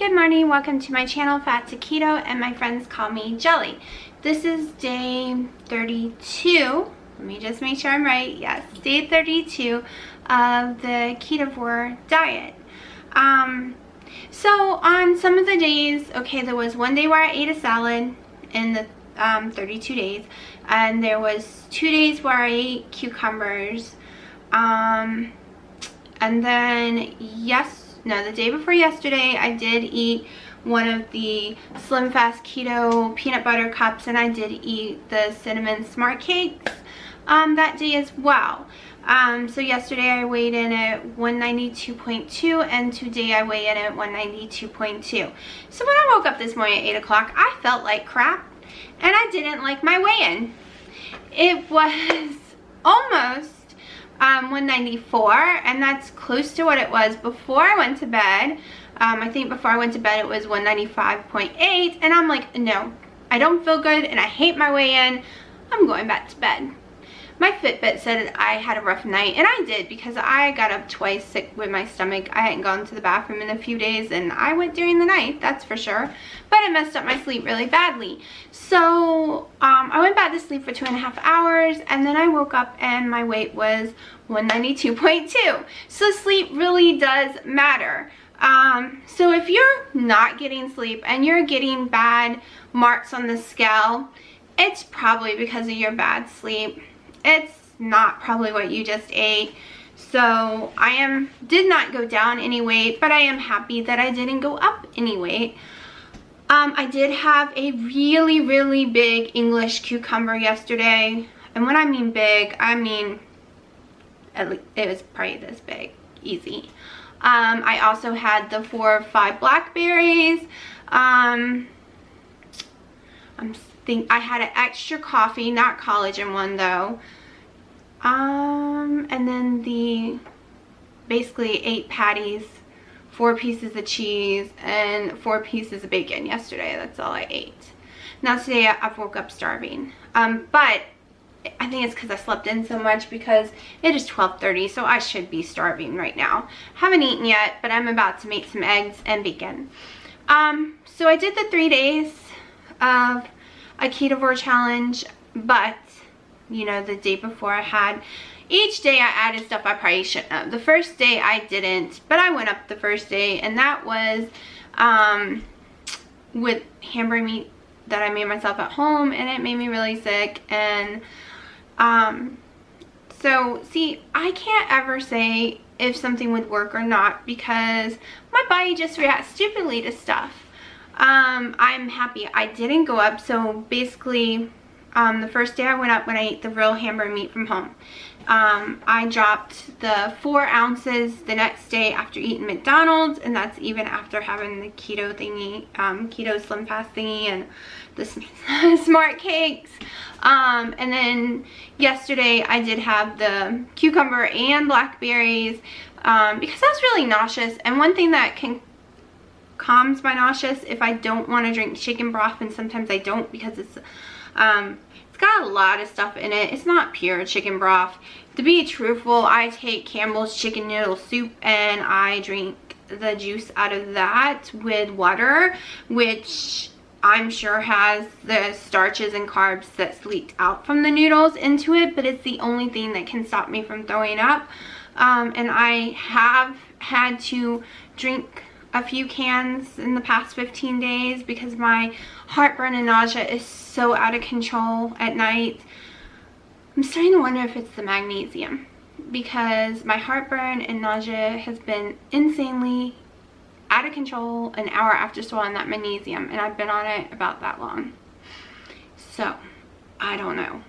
Good morning, welcome to my channel, Fat to Keto, and my friends call me Jelly. This is day 32. Let me just make sure I'm right. Yes, day 32 of the ketovore diet. So on some of the days, okay, there was one day where I ate a salad in the 32 days, and there was 2 days where I ate cucumbers, and then the day before yesterday I did eat one of the Slim Fast Keto peanut butter cups, and I did eat the cinnamon smart cakes that day as well. So yesterday I weighed in at 192.2 and today I weigh in at 192.2. So when I woke up this morning at 8 o'clock, I felt like crap and I didn't like my weigh-in. It was almost 194, and that's close to what it was before I went to bed. I think before I went to bed it was 195.8, and I'm like, no, I don't feel good and I hate my weigh-in. I'm going back to bed. My Fitbit said I had a rough night, and I did, because I got up twice sick with my stomach. I hadn't gone to the bathroom in a few days, and I went during the night, that's for sure. But it messed up my sleep really badly. So I went back to sleep for 2.5 hours, and then I woke up and my weight was 192.2. So sleep really does matter. So if you're not getting sleep and you're getting bad marks on the scale, it's probably because of your bad sleep. It's not probably what you just ate. So I did not go down any weight, but I am happy that I didn't go up any weight. I did have a really big English cucumber yesterday, and when I mean big, I mean at least it was probably this big, easy. I also had the 4 or 5 blackberries. I had an extra coffee, not collagen one though. And then basically 8 patties, 4 pieces of cheese, and 4 pieces of bacon yesterday. That's all I ate. Now today I woke up starving. But I think it's because I slept in so much, because it is 12:30, so I should be starving right now. Haven't eaten yet, but I'm about to make some eggs and bacon. So I did the 3 days of a ketovore challenge, but you know, the day before each day I added stuff I probably shouldn't have. The first day I didn't, but I went up the first day, and that was with hamburger meat that I made myself at home, and it made me really sick. And so see, I can't ever say if something would work or not, because my body just reacts stupidly to stuff. I'm happy I didn't go up. So basically the first day I went up, when I ate the real hamburger meat from home, I dropped the 4 ounces the next day after eating McDonald's, and that's even after having the keto thingy, keto slim fast thingy, and the smart cakes. And then yesterday I did have the cucumber and blackberries, because I was really nauseous. And one thing that calms my nauseous, if I don't want to drink chicken broth, and sometimes I don't, because it's got a lot of stuff in it. It's not pure chicken broth. To be truthful, I take Campbell's chicken noodle soup and I drink the juice out of that with water, which I'm sure has the starches and carbs that's leaked out from the noodles into it, but it's the only thing that can stop me from throwing up. And I have had to drink a few cans in the past 15 days because my heartburn and nausea is so out of control at night. I'm starting to wonder if it's the magnesium, because my heartburn and nausea has been insanely out of control an hour after swallowing that magnesium, and I've been on it about that long. So I don't know,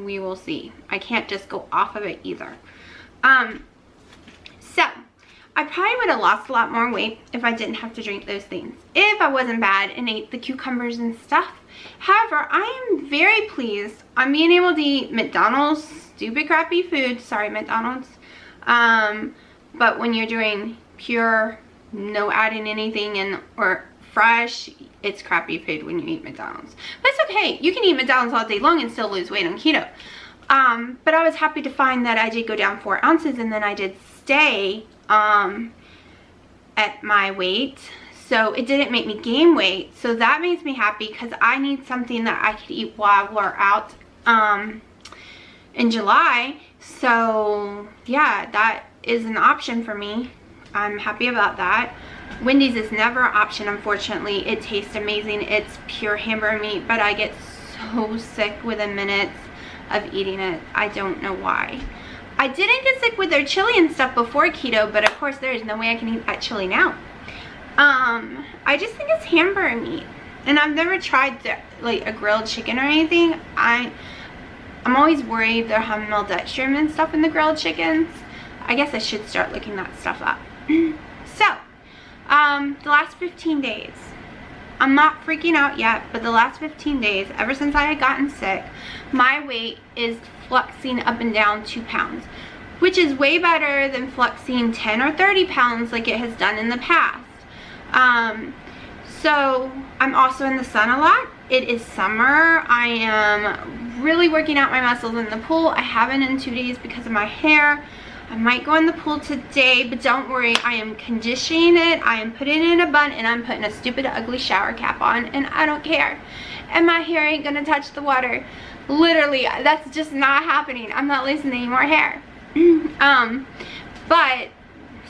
we will see. I can't just go off of it either. So I probably would have lost a lot more weight if I didn't have to drink those things, if I wasn't bad and ate the cucumbers and stuff. However, I am very pleased on being able to eat McDonald's stupid crappy food. Sorry, McDonald's. But when you're doing pure, no adding anything in, or fresh, it's crappy food when you eat McDonald's. But it's okay. You can eat McDonald's all day long and still lose weight on keto. But I was happy to find that I did go down 4 ounces, and then I did stay at my weight. So it didn't make me gain weight. So that makes me happy because I need something that I could eat while we're out in July. So yeah, that is an option for me. I'm happy about that. Wendy's is never an option, unfortunately. It tastes amazing. It's pure hamburger meat, but I get so sick within minutes of eating it. I don't know why. I didn't get sick with their chili and stuff before keto, but of course there is no way I can eat that chili now. I just think it's hamburger meat, and I've never tried like a grilled chicken or anything. I'm always worried they're having maltodextrin and stuff in the grilled chickens. I guess I should start looking that stuff up. So, the last 15 days, I'm not freaking out yet, but the last 15 days, ever since I had gotten sick, my weight is fluxing up and down 2 pounds, which is way better than fluxing 10 or 30 pounds like it has done in the past. So I'm also in the sun a lot. It is summer. I am really working out my muscles in the pool. I haven't in 2 days because of my hair. I might go in the pool today, but don't worry, I am conditioning it. I am putting it in a bun, and I'm putting a stupid ugly shower cap on, and I don't care. And my hair ain't gonna touch the water. Literally, that's just not happening. I'm not losing any more hair. But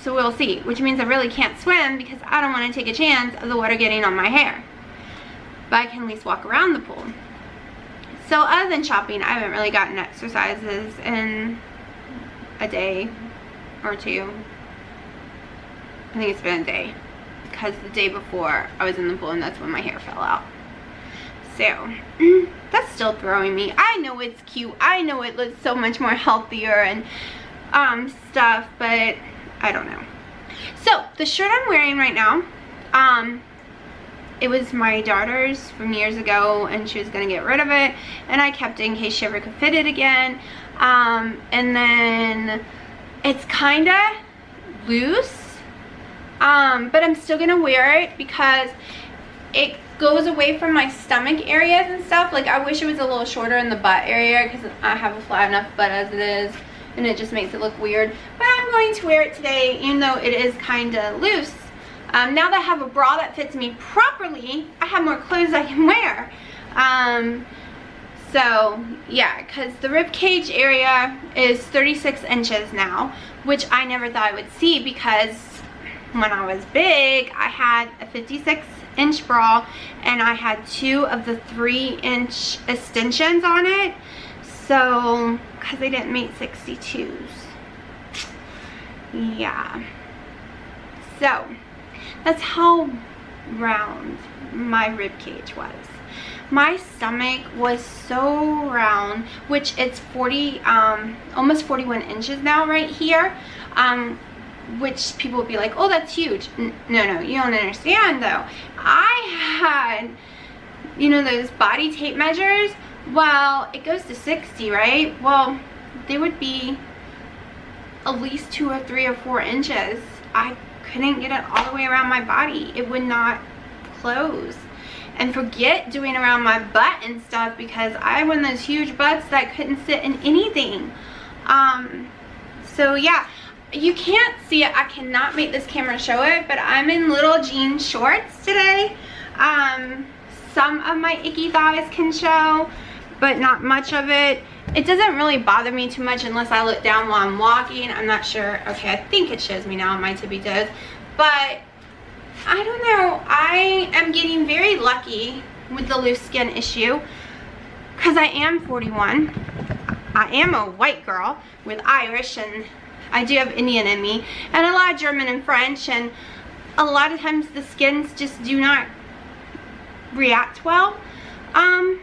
so we'll see, which means I really can't swim because I don't want to take a chance of the water getting on my hair. But I can at least walk around the pool. So other than shopping, I haven't really gotten exercises in a day or two. I think it's been a day, because the day before I was in the pool and that's when my hair fell out. So that's still throwing me. I know it's cute. I know it looks so much more healthier and stuff, but I don't know. So the shirt I'm wearing right now, it was my daughter's from years ago, and she was gonna get rid of it, and I kept it in case she ever could fit it again. And then it's kind of loose, but I'm still gonna wear it because it goes away from my stomach areas and stuff. Like, I wish it was a little shorter in the butt area because I have a flat enough butt as it is, and it just makes it look weird. But I'm going to wear it today, even though it is kind of loose. Now that I have a bra that fits me properly, I have more clothes I can wear. So yeah, because the rib cage area is 36 inches now, which I never thought I would see, because when I was big, I had a 56-inch bra and I had 2 of the 3-inch extensions on it. So, because they didn't make 62s. Yeah. So, that's how round my rib cage was. My stomach was so round, which it's almost 41 inches now right here, which people would be like, oh, that's huge. No, you don't understand though. I had, you know, those body tape measures. Well, it goes to 60, right? Well, they would be at least 2 or 3 or 4 inches. I couldn't get it all the way around my body. It would not close. And forget doing around my butt and stuff, because I had one of those huge butts that couldn't sit in anything. So yeah, you can't see it. I cannot make this camera show it, but I'm in little jean shorts today. Some of my icky thighs can show, but not much of it. It doesn't really bother me too much unless I look down while I'm walking. I'm not sure. Okay, I think it shows me now on my tippy toes, but I don't know. I am getting very lucky with the loose skin issue, because I am 41. I am a white girl with Irish, and I do have Indian in me, and a lot of German and French, and a lot of times the skins just do not react well, and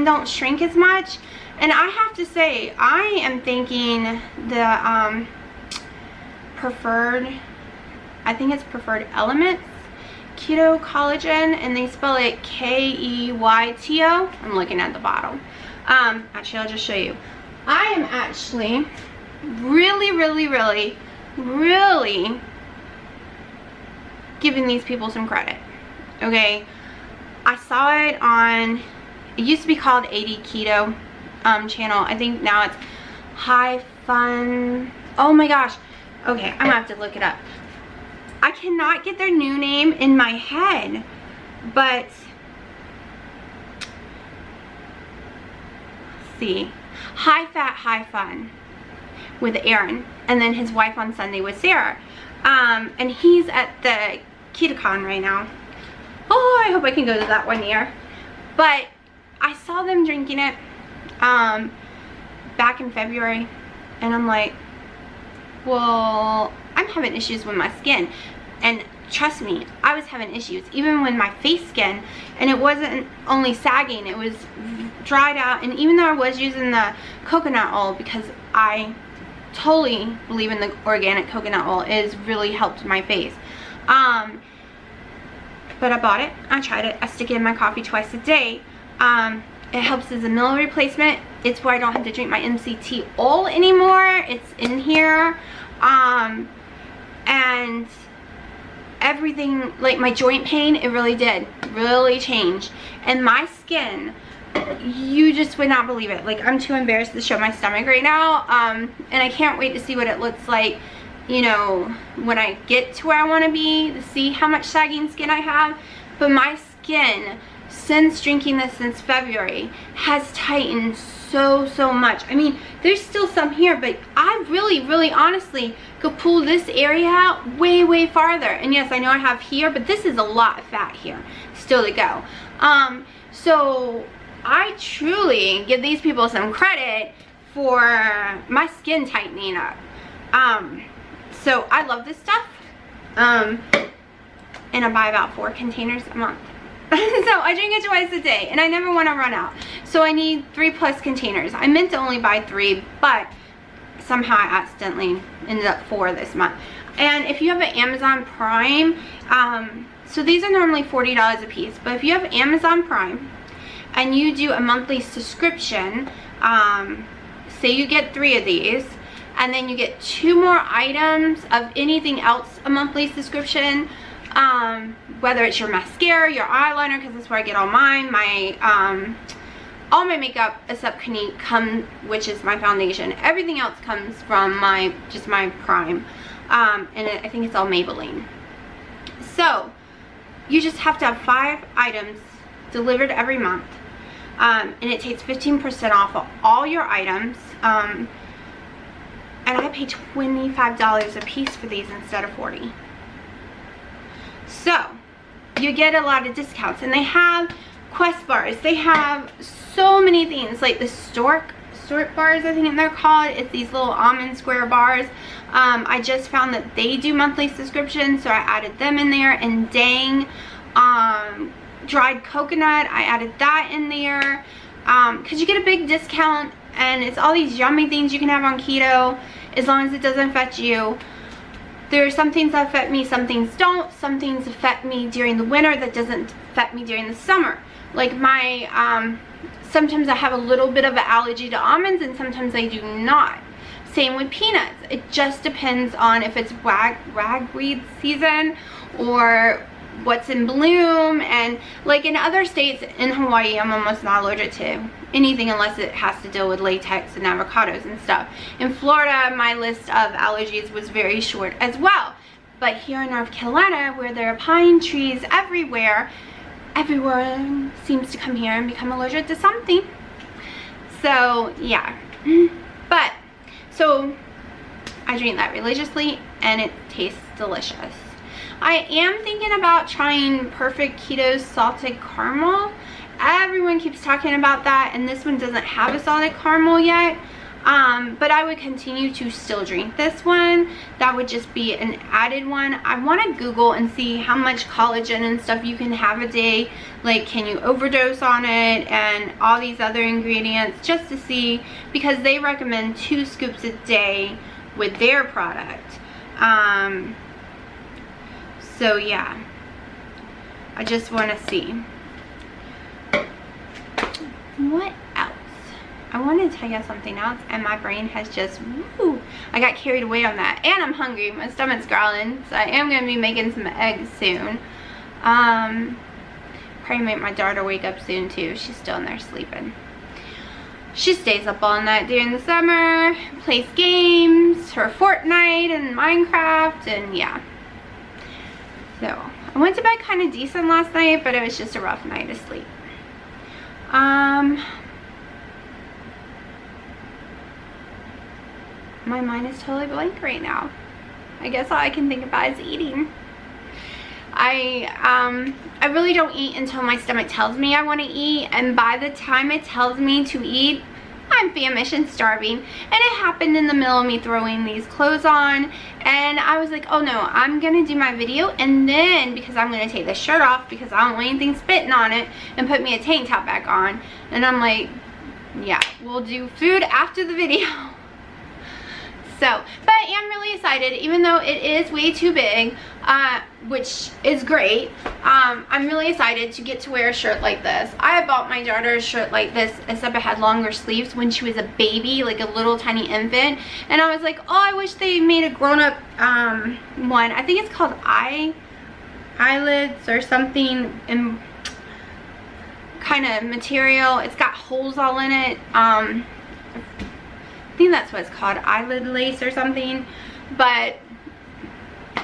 don't shrink as much. And I have to say, I am thinking the preferred, I think it's Preferred Elements Keto Collagen, and they spell it K-E-Y-T-O. I'm looking at the bottle. Actually, I'll just show you. I am actually really giving these people some credit. Okay, I saw it on, it used to be called 80 Keto channel. I think now it's High Fun. Oh my gosh. Okay, I'm gonna have to look it up. I cannot get their new name in my head, but let's see, High Fat, High Fun with Aaron, and then his wife on Sunday with Sarah. And he's at the KetoCon right now. Oh, I hope I can go to that one year. But I saw them drinking it back in February, and I'm like, well, I'm having issues with my skin. And trust me, I was having issues even with my face skin, and it wasn't only sagging, it was dried out. And even though I was using the coconut oil, because I totally believe in the organic coconut oil, it's really helped my face. But I bought it, I tried it, I stick it in my coffee twice a day. It helps as a meal replacement. It's where I don't have to drink my MCT oil anymore. It's in here. And everything, like my joint pain, it really changed. And my skin, you just would not believe it. Like, I'm too embarrassed to show my stomach right now. And I can't wait to see what it looks like, you know, when I get to where I want to be, to see how much sagging skin I have. But my skin, since drinking this since February, has tightened so much. I mean, there's still some here, but I really honestly could pull this area out way farther. And yes, I know I have here, but this is a lot of fat here still to go. So I truly give these people some credit for my skin tightening up. So I love this stuff. And I buy about 4 containers a month. So I drink it twice a day, and I never want to run out. So I need 3+ containers. I meant to only buy 3, but somehow I accidentally ended up 4 this month. And if you have an Amazon Prime, so these are normally $40 a piece, but if you have Amazon Prime and you do a monthly subscription, say you get 3 of these, and then you get 2 more items of anything else, a monthly subscription, whether it's your mascara, your eyeliner, because that's where I get all mine, all my makeup except Clinique which is my foundation. Everything else comes from my Prime, and I think it's all Maybelline. So you just have to have 5 items delivered every month, and it takes 15% off of all your items. And I pay $25 a piece for these instead of $40. So you get a lot of discounts, and they have Quest bars. They have so many things, like the stork bars, I think they're called. It's these little almond square bars. I just found that they do monthly subscriptions, so I added them in there. And Dang dried coconut, I added that in there, because you get a big discount, and it's all these yummy things you can have on keto as long as it doesn't affect you. There are some things that affect me, some things don't. Some things affect me during the winter that doesn't affect me during the summer. Like my, sometimes I have a little bit of an allergy to almonds, and sometimes I do not. Same with peanuts. It just depends on if it's ragweed season or what's in bloom. And like in other states, in Hawaii, I'm almost not allergic to anything unless it has to deal with latex and avocados and stuff. In Florida, my list of allergies was very short as well. But here in North Carolina, where there are pine trees everywhere, everyone seems to come here and become allergic to something. So yeah, but so I drink that religiously, and it tastes delicious. I am thinking about trying Perfect Keto's salted caramel. Everyone keeps talking about that, and this one doesn't have a salted caramel yet. But I would continue to still drink this one. That would just be an added one. I want to Google and see how much collagen and stuff you can have a day. Like, can you overdose on it and all these other ingredients, just to see, because they recommend 2 scoops a day with their product. So yeah, I just want to see. What else? I want to tell you something else, and my brain has just, woo, I got carried away on that. And I'm hungry. My stomach's growling, so I am going to be making some eggs soon. Probably make my daughter wake up soon too. She's still in there sleeping. She stays up all night during the summer, plays games, her Fortnite and Minecraft, and yeah. So I went to bed kind of decent last night, but it was just a rough night of sleep. My mind is totally blank right now. I guess all I can think about is eating. I really don't eat until my stomach tells me I want to eat, and by the time it tells me to eat, I'm famished and starving. And it happened in the middle of me throwing these clothes on, and I was like, oh no, I'm gonna do my video, and then because I'm gonna take this shirt off because I don't want anything spitting on it, and put me a tank top back on. And I'm like, yeah, we'll do food after the video. So, but I am really excited, even though it is way too big, which is great. I'm really excited to get to wear a shirt like this. I bought my daughter a shirt like this, except it had longer sleeves, when she was a baby, like a little tiny infant. And I was like, oh, I wish they made a grown-up one. I think it's called eyelids or something, in kind of material. It's got holes all in it. I think that's what it's called, eyelid lace or something. But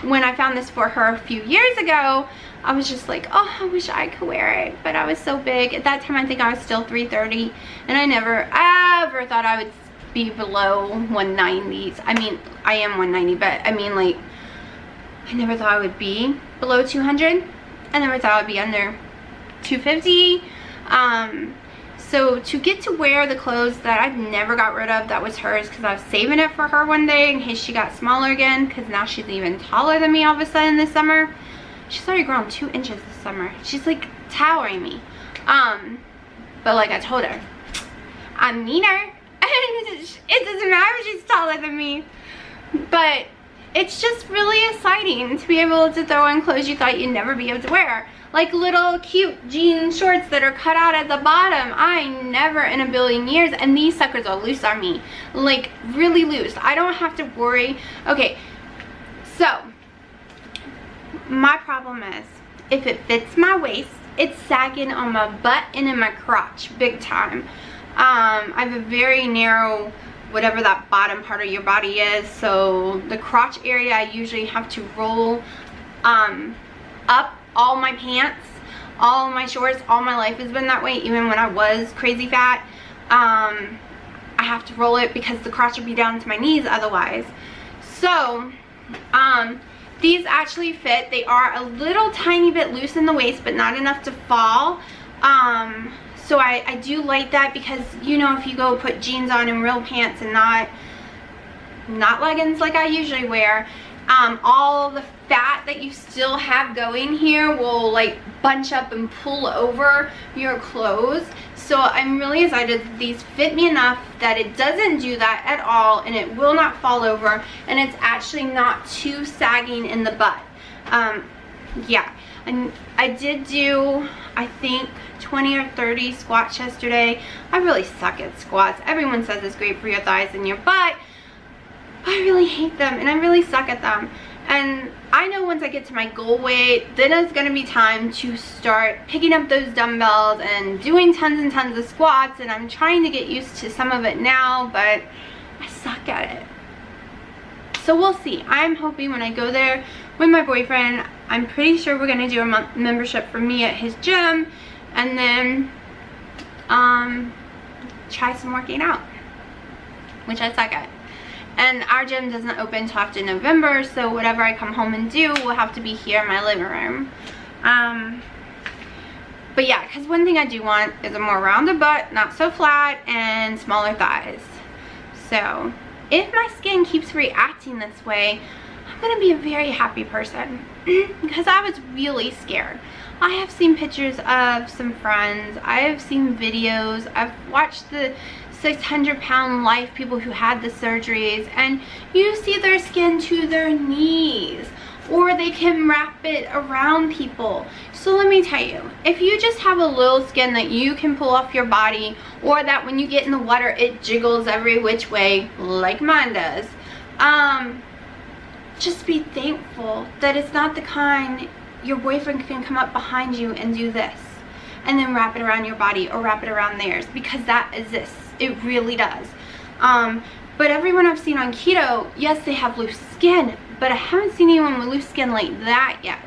when I found this for her a few years ago, I was just like, oh, I wish I could wear it. But I was so big at that time. I think I was still 330, and I never ever thought I would be below 190s. I mean, I am 190, but I mean, like, I never thought I would be below 200. I never thought I would be under 250. So to get to wear the clothes that I never got rid of, that was hers, because I was saving it for her one day in case she got smaller again, because now she's even taller than me all of a sudden this summer. She's already grown 2 inches this summer. She's like towering me. But like I told her, I'm meaner, and it doesn't matter if she's taller than me. But it's just really exciting to be able to throw on clothes you thought you'd never be able to wear. Like little cute jean shorts that are cut out at the bottom. I never in a billion years, and these suckers are loose on me. Like really loose. I don't have to worry. Okay, so my problem is, if it fits my waist, it's sagging on my butt and in my crotch big time. I have a very narrow, whatever that bottom part of your body is, so the crotch area I usually have to roll up all my pants, all my shorts. All my life has been that way, even when I was crazy fat. I have to roll it because the crotch would be down to my knees otherwise. So these actually fit. They are a little tiny bit loose in the waist, but not enough to fall. So I do like that, because you know, if you go put jeans on and real pants and not leggings like I usually wear, all the fat that you still have going here will like bunch up and pull over your clothes. So I'm really excited that these fit me enough that it doesn't do that at all, and it will not fall over, and it's actually not too sagging in the butt. Yeah, and I did do, I think, 20 or 30 squats yesterday. I really suck at squats. Everyone says it's great for your thighs and your butt. I really hate them, and I really suck at them. And I know once I get to my goal weight, then it's going to be time to start picking up those dumbbells and doing tons and tons of squats. And I'm trying to get used to some of it now, but I suck at it. So we'll see. I'm hoping when I go there with my boyfriend, I'm pretty sure we're going to do a membership for me at his gym, and then try some working out, which I suck at. And our gym doesn't open until after November, so whatever I come home and do will have to be here in my living room. But yeah, because one thing I do want is a more rounded butt, not so flat, and smaller thighs. So if my skin keeps reacting this way, I'm going to be a very happy person. Because I was really scared. I have seen pictures of some friends. I have seen videos. I've watched the 600-pound life people who had the surgeries, and you see their skin to their knees, or they can wrap it around people. So let me tell you, if you just have a little skin that you can pull off your body, or that when you get in the water it jiggles every which way like mine does, just be thankful that it's not the kind your boyfriend can come up behind you and do this and then wrap it around your body or wrap it around theirs, because that exists. It really does. But everyone I've seen on keto, yes, they have loose skin, but I haven't seen anyone with loose skin like that yet.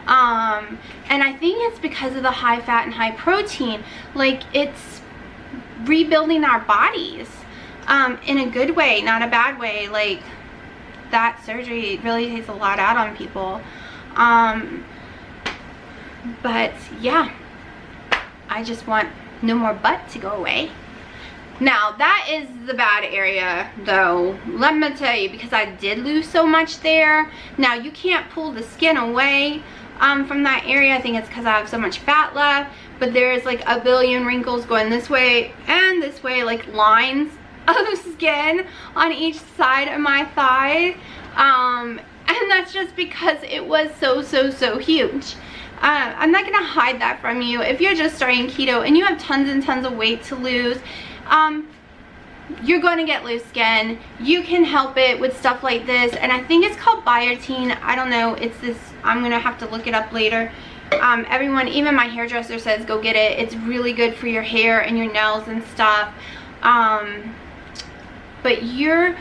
And I think it's because of the high fat and high protein. Like, it's rebuilding our bodies in a good way, not a bad way. Like, that surgery really takes a lot out on people. But yeah, I just want no more butt to go away. Now, that is the bad area though, let me tell you, because I did lose so much there. Now, you can't pull the skin away from that area. I think it's because I have so much fat left, but there's like a billion wrinkles going this way and this way, like lines of skin on each side of my thigh. And that's just because it was so huge. I'm not gonna hide that from you. If you're just starting keto and you have tons and tons of weight to lose, you're going to get loose skin. You can help it with stuff like this, and I think it's called biotin. I don't know, it's this, I'm gonna have to look it up later. Everyone, even my hairdresser says go get it. It's really good for your hair and your nails and stuff. But you're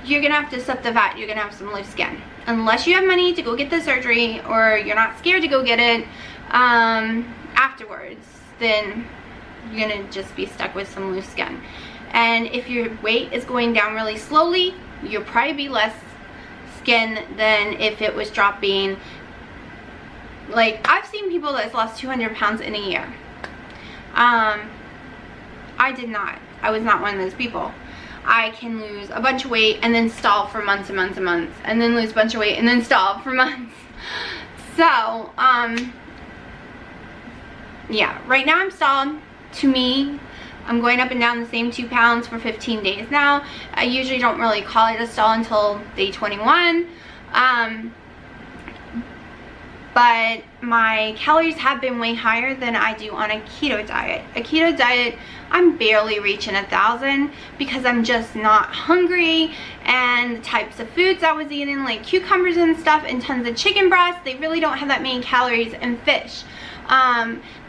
gonna have to sup the fat. You're gonna have some loose skin unless you have money to go get the surgery, or you're not scared to go get it afterwards. Then you're gonna just be stuck with some loose skin. And if your weight is going down really slowly, you'll probably be less skin than if it was dropping. Like, I've seen people that's lost 200 pounds in a year. I did not. I was not one of those people. I can lose a bunch of weight and then stall for months and months and months, and then lose a bunch of weight and then stall for months. So, yeah, right now I'm stalled. To me, I'm going up and down the same 2 pounds for 15 days now. I usually don't really call it a stall until day 21. But my calories have been way higher than I do on a keto diet. A keto diet, I'm barely reaching 1,000 because I'm just not hungry, and the types of foods I was eating, like cucumbers and stuff and tons of chicken breasts, they really don't have that many calories, and fish.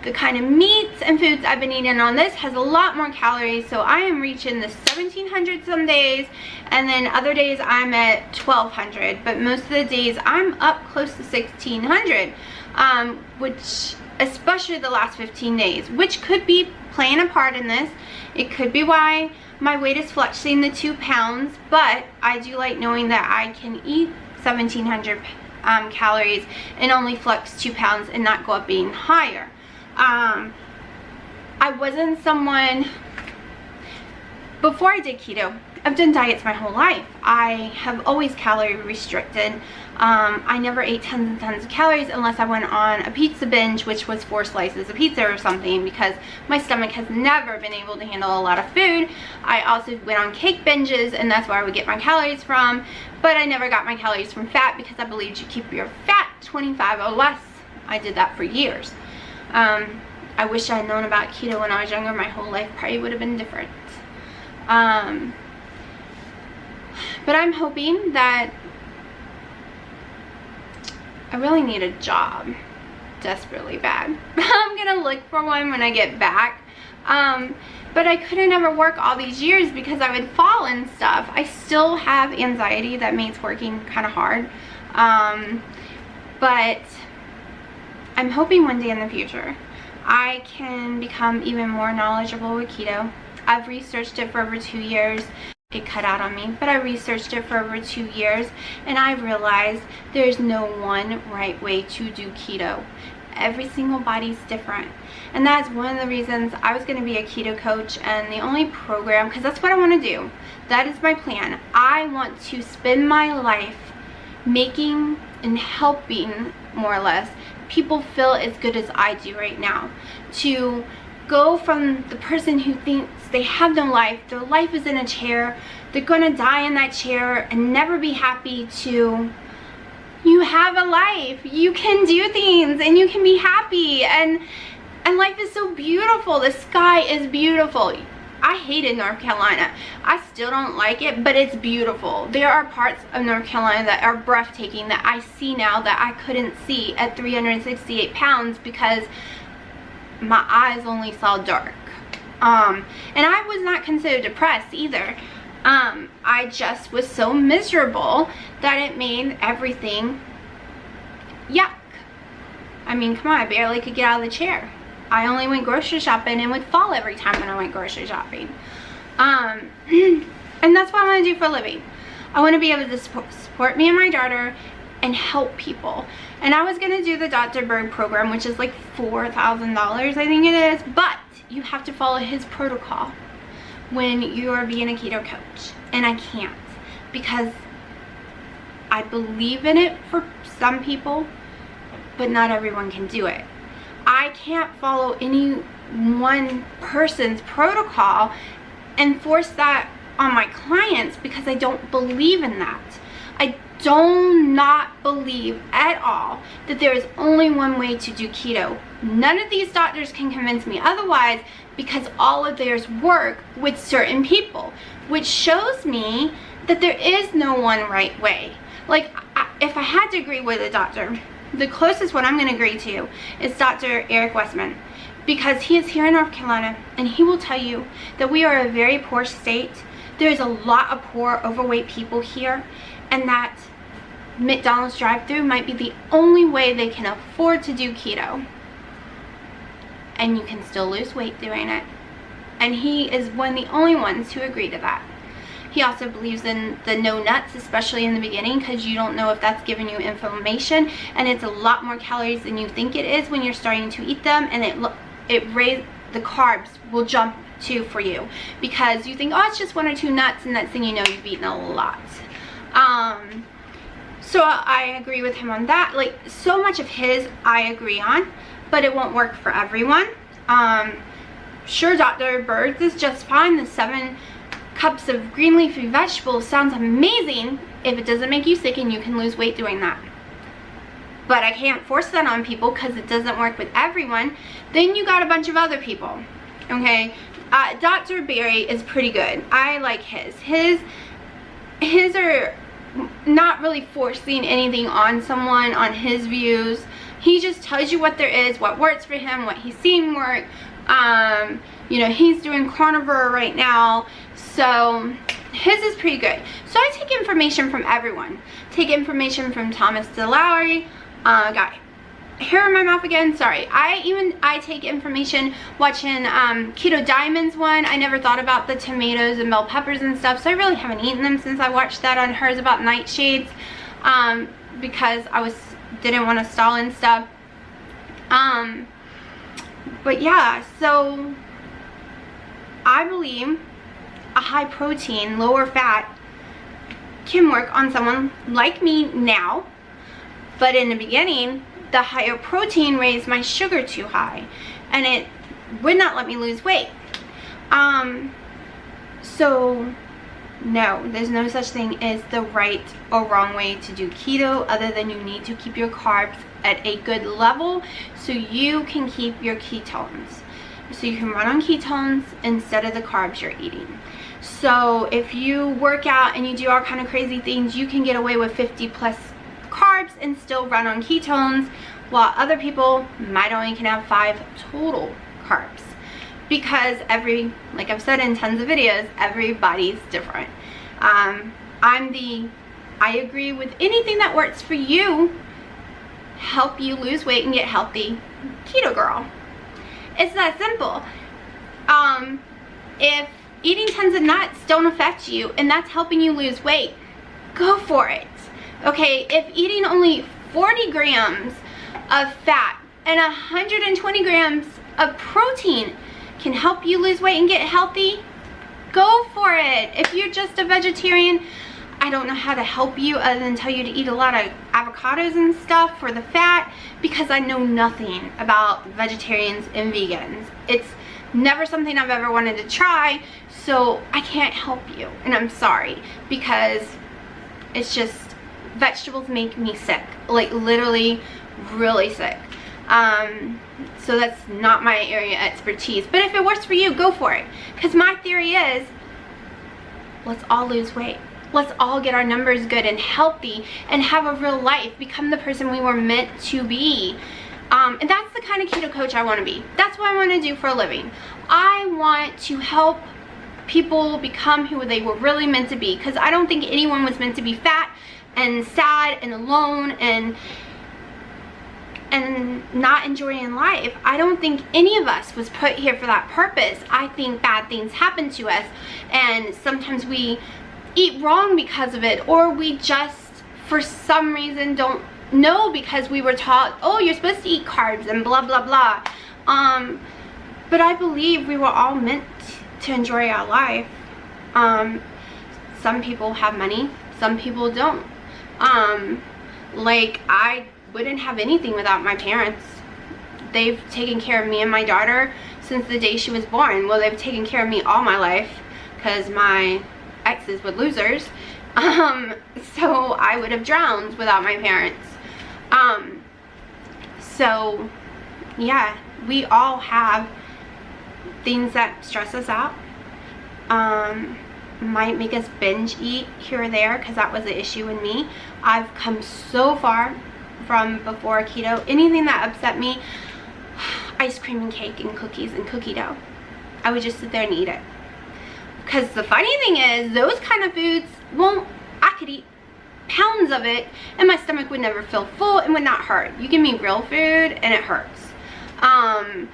The kind of meats and foods I've been eating on this has a lot more calories, so I am reaching the 1,700 some days, and then other days I'm at 1,200, but most of the days I'm up close to 1,600, which, especially the last 15 days, which could be playing a part in this. It could be why my weight is fluctuating the 2 pounds, but I do like knowing that I can eat 1,700 calories and only flux 2 pounds and not go up being higher. I wasn't someone, before I did keto, I've done diets my whole life. I have always calorie restricted. I never ate tons and tons of calories unless I went on a pizza binge, which was 4 slices of pizza or something, because my stomach has never been able to handle a lot of food. I also went on cake binges, and that's where I would get my calories from, but I never got my calories from fat because I believed you keep your fat 25 or less. I did that for years. I wish I had known about keto when I was younger. My whole life probably would have been different. But I'm hoping that I really need a job desperately bad. I'm gonna look for one when I get back. But I couldn't ever work all these years because I would fall and stuff. I still have anxiety that makes working kind of hard. But I'm hoping one day in the future I can become even more knowledgeable with keto. I've researched it for over 2 years. It cut out on me, but I researched it for over 2 years, and I realized there's no one right way to do keto. Every single body's different, and that's one of the reasons I was going to be a keto coach, and the only program, because that's what I want to do. That is my plan. I want to spend my life making and helping, more or less, people feel as good as I do right now. To go from the person who thinks they have no life, their life is in a chair, they're gonna die in that chair and never be happy, to you have a life, you can do things and you can be happy, and life is so beautiful. The sky is beautiful. I hated North Carolina. I still don't like it, but it's beautiful. There are parts of North Carolina that are breathtaking that I see now that I couldn't see at 368 pounds because my eyes only saw dark. And I was not considered depressed either. I just was so miserable that it made everything yuck. I mean, come on, I barely could get out of the chair. I only went grocery shopping and would fall every time when I went grocery shopping. And that's what I want to do for a living. I want to be able to support me and my daughter and help people. And I was going to do the Dr. Berg program, which is like $4,000, I think it is. But you have to follow his protocol when you are being a keto coach. And I can't, because I believe in it for some people, but not everyone can do it. I can't follow any one person's protocol and force that on my clients because I don't believe in that. I do not believe at all that there is only one way to do keto. None of these doctors can convince me otherwise, because all of theirs work with certain people, which shows me that there is no one right way. Like, if I had to agree with a doctor, the closest one I'm going to agree to is Dr. Eric Westman, because he is here in North Carolina, and he will tell you that we are a very poor state. There's a lot of poor, overweight people here, and that McDonald's drive-thru might be the only way they can afford to do keto. And you can still lose weight doing it. And he is one of the only ones who agree to that. He also believes in the no nuts, especially in the beginning, because you don't know if that's giving you inflammation, and it's a lot more calories than you think it is when you're starting to eat them, and the carbs will jump too for you, because you think, oh, it's just 1 or 2 nuts, and next thing you know, you've eaten a lot. So I agree with him on that. Like, so much of his I agree on, but it won't work for everyone. Sure, Dr. Berg's is just fine. The 7 cups of green leafy vegetables sounds amazing if it doesn't make you sick and you can lose weight doing that. But I can't force that on people because it doesn't work with everyone. Then you got a bunch of other people, okay? Dr. Berry is pretty good. I like his. His are not really forcing anything on someone on his views. He just tells you what there is, what works for him, what he's seen work. You know, he's doing carnivore right now, so his is pretty good. So I take information from everyone. Take information from Thomas DeLaury. Got hair in my mouth again, sorry. I take information watching Keto Diamonds one. I never thought about the tomatoes and bell peppers and stuff, so I really haven't eaten them since I watched that on hers about nightshades, because I didn't want to stall and stuff. But yeah, so I believe a high protein, lower fat can work on someone like me now, but in the beginning, the higher protein raised my sugar too high, and it would not let me lose weight. So no, there's no such thing as the right or wrong way to do keto, other than you need to keep your carbs at a good level so you can keep your ketones. So you can run on ketones instead of the carbs you're eating. So if you work out and you do all kind of crazy things, you can get away with 50 plus carbs and still run on ketones, while other people might only can have 5 total carbs, because like I've said in tons of videos, everybody's different. I agree with anything that works for you, help you lose weight and get healthy, keto girl. It's that simple. If eating tons of nuts don't affect you and that's helping you lose weight, go for it. Okay, if eating only 40 grams of fat and 120 grams of protein can help you lose weight and get healthy, go for it. If you're just a vegetarian, I don't know how to help you other than tell you to eat a lot of avocados and stuff for the fat, because I know nothing about vegetarians and vegans. It's never something I've ever wanted to try, so I can't help you, and I'm sorry, because it's just, vegetables make me sick, like literally really sick. So that's not my area of expertise, but if it works for you, go for it, because my theory is, let's all lose weight. Let's all get our numbers good and healthy and have a real life, become the person we were meant to be. And that's the kind of keto coach I want to be. That's what I want to do for a living. I want to help people become who they were really meant to be, because I don't think anyone was meant to be fat and sad and alone and and not enjoying life. I don't think any of us was put here for that purpose. I think bad things happen to us, and sometimes we eat wrong because of it, or we just for some reason don't know because we were taught, oh, you're supposed to eat carbs and blah blah blah. But I believe we were all meant to enjoy our life. Some people have money, some people don't. Like, I wouldn't have anything without my parents. They've taken care of me and my daughter since the day she was born. Well, they've taken care of me all my life because my exes were losers. So I would have drowned without my parents. So yeah, we all have things that stress us out. Might make us binge eat here or there, because that was an issue in me. I've come so far from before keto. Anything that upset me, ice cream and cake and cookies and cookie dough, I would just sit there and eat it. Because the funny thing is, those kind of foods, well, I could eat pounds of it and my stomach would never feel full and would not hurt. You give me real food and it hurts. And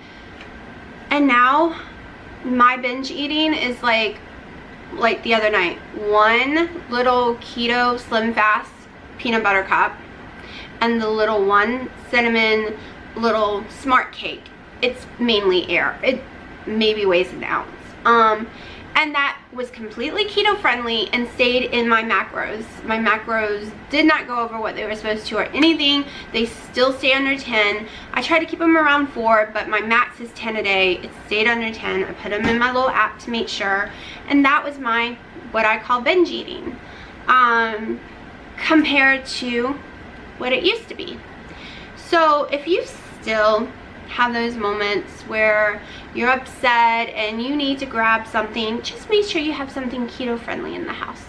now my binge eating is like the other night, one little keto slim fast peanut butter cup and the little one cinnamon little smart cake. It's mainly air. It maybe weighs an ounce. And that was completely keto friendly and stayed in my macros. My macros did not go over what they were supposed to or anything. They still stay under 10. I try to keep them around 4, but my max is 10 a day. It stayed under 10. I put them in my little app to make sure. And that was my, what I call binge eating, compared to what it used to be. So if you still have those moments where you're upset and you need to grab something, just make sure you have something keto friendly in the house.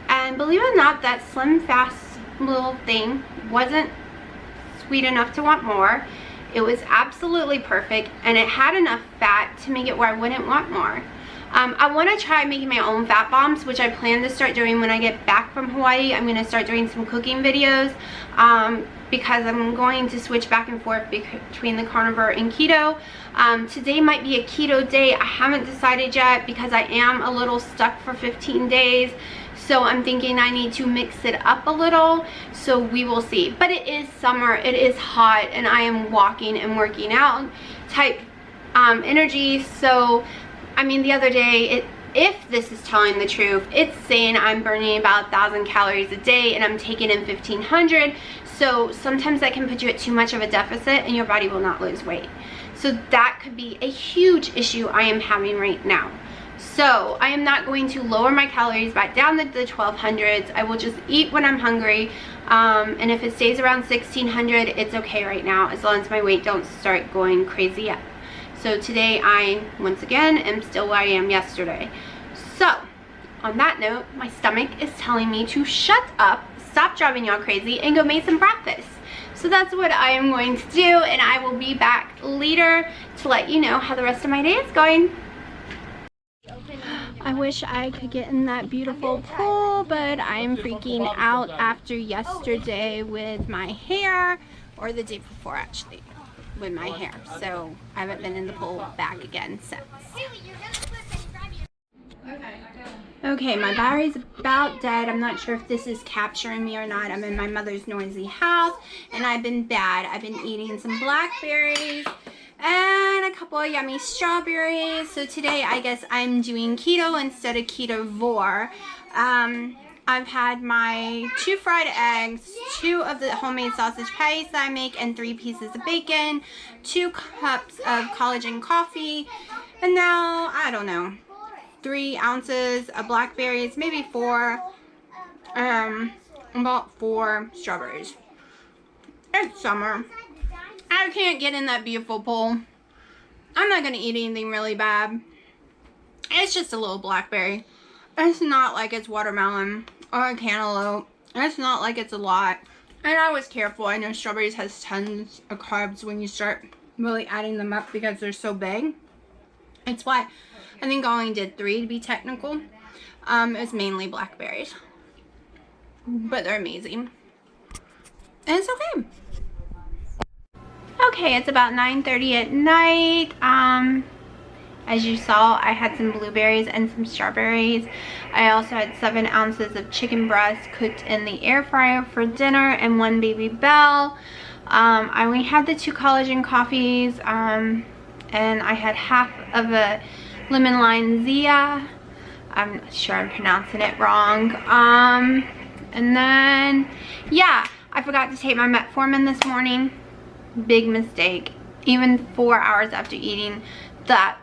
And believe it or not, that slim fast little thing wasn't sweet enough to want more. It was absolutely perfect, and it had enough fat to make it where I wouldn't want more. I want to try making my own fat bombs, which I plan to start doing when I get back from Hawaii. I'm going to start doing some cooking videos, because I'm going to switch back and forth between the carnivore and keto. Today might be a keto day. I haven't decided yet because I am a little stuck for 15 days. So I'm thinking I need to mix it up a little. So we will see. But it is summer. It is hot. And I am walking and working out type energy. So, I mean, the other day, if this is telling the truth, it's saying I'm burning about 1,000 calories a day and I'm taking in 1,500. So sometimes that can put you at too much of a deficit and your body will not lose weight. So that could be a huge issue I am having right now. So I am not going to lower my calories back down to the 1,200s. I will just eat when I'm hungry. And if it stays around 1,600, it's okay right now, as long as my weight don't start going crazy up. So today I, once again, am still where I am yesterday. So on that note, my stomach is telling me to shut up, stop driving y'all crazy, and go make some breakfast. So that's what I am going to do, and I will be back later to let you know how the rest of my day is going. I wish I could get in that beautiful pool, but I am freaking out after yesterday with my hair, or the day before actually, with my hair. So I haven't been in the pool back again since. Okay, my battery's about dead. I'm not sure if this is capturing me or not. I'm in my mother's noisy house, and I've been bad. I've been eating some blackberries and a couple of yummy strawberries. So today, I guess I'm doing keto instead of ketovore. I've had my 2 fried eggs, 2 of the homemade sausage patties that I make, and 3 pieces of bacon, 2 cups of collagen coffee, and now, I don't know, 3 ounces of blackberries, maybe 4, about 4 strawberries. It's summer. I can't get in that beautiful pool. I'm not going to eat anything really bad. It's just a little blackberry. It's not like it's watermelon or a cantaloupe. It's not like it's a lot. And I was careful. I know strawberries has tons of carbs when you start really adding them up because they're so big. It's why I think I only did 3 to be technical. It's mainly blackberries. But they're amazing. And it's okay. Okay, it's about 9:30 at night. As you saw, I had some blueberries and some strawberries. I also had 7 ounces of chicken breast cooked in the air fryer for dinner and 1 Baby Bell. I only had the 2 collagen coffees, and I had half of a lemon lime Zia. I'm sure I'm pronouncing it wrong. And then, yeah, I forgot to take my metformin this morning. Big mistake. Even 4 hours after eating that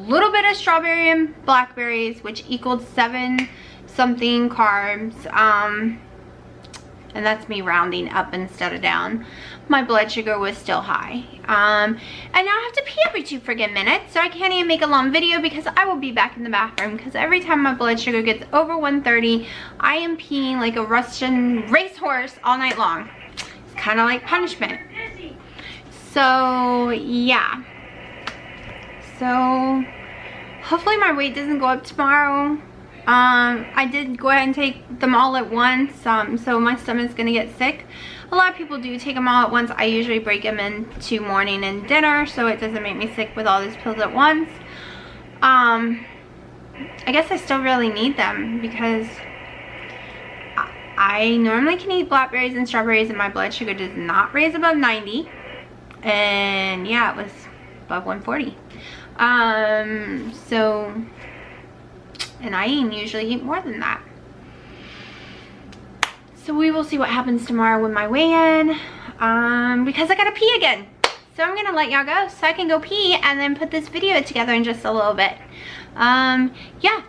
little bit of strawberry and blackberries, which equaled 7 something carbs, and that's me rounding up instead of down, my blood sugar was still high. And now I have to pee every 2 friggin' minutes, so I can't even make a long video because I will be back in the bathroom, because every time my blood sugar gets over 130, I am peeing like a Russian racehorse all night long. It's kind of like punishment. So yeah, so hopefully my weight doesn't go up tomorrow. I did go ahead and take them all at once, so my stomach's gonna get sick. A lot of people do take them all at once. I usually break them into morning and dinner so it doesn't make me sick with all these pills at once. I guess I still really need them because I normally can eat blackberries and strawberries and my blood sugar does not raise above 90. And yeah, it was above 140. So, and I usually eat more than that. So we will see what happens tomorrow with my weigh-in, because I gotta pee again. So I'm gonna let y'all go so I can go pee and then put this video together in just a little bit. Yeah,